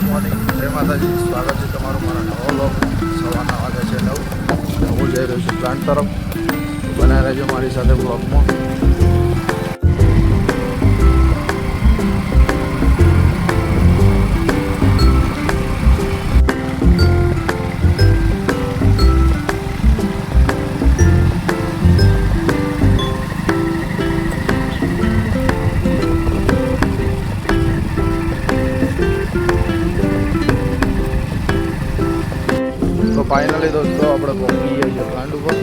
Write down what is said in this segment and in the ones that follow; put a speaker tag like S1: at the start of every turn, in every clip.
S1: Morning, જય માતાજી. સ્વાગત છે તમારું મારા નવો લોક. સવારના વાગે છે 9. હું જઈ રહ્યો છું પ્લાન્ટ તરફ. બનાવી રહેજો મારી સાથે બ્લોગમાં. તો ફાઇનલી દોસ્તો આપણે પહોંચી ગયા છીએ પ્લાન્ટ ઉપર.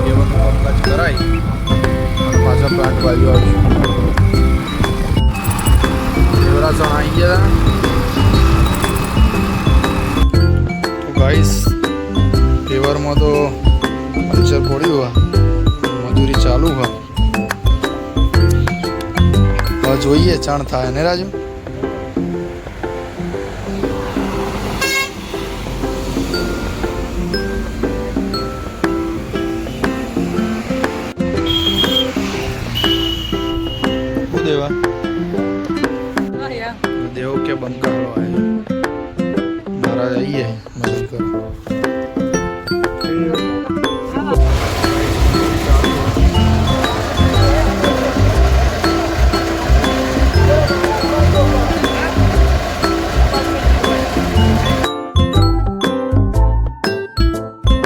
S1: જવા માટે કરાઈ પાછા પ્લાન્ટ બાજુ આવીશું. દેવરાસણ આવી ગયા ગાઈસ. પેવરમાં તો પંચર પડ્યું હા, મજૂરી ચાલુ હા. હવે જોઈએ ચાણ થાય ને રાજુ. શું દેવા દેવો કે બંકાળો આવ્યો.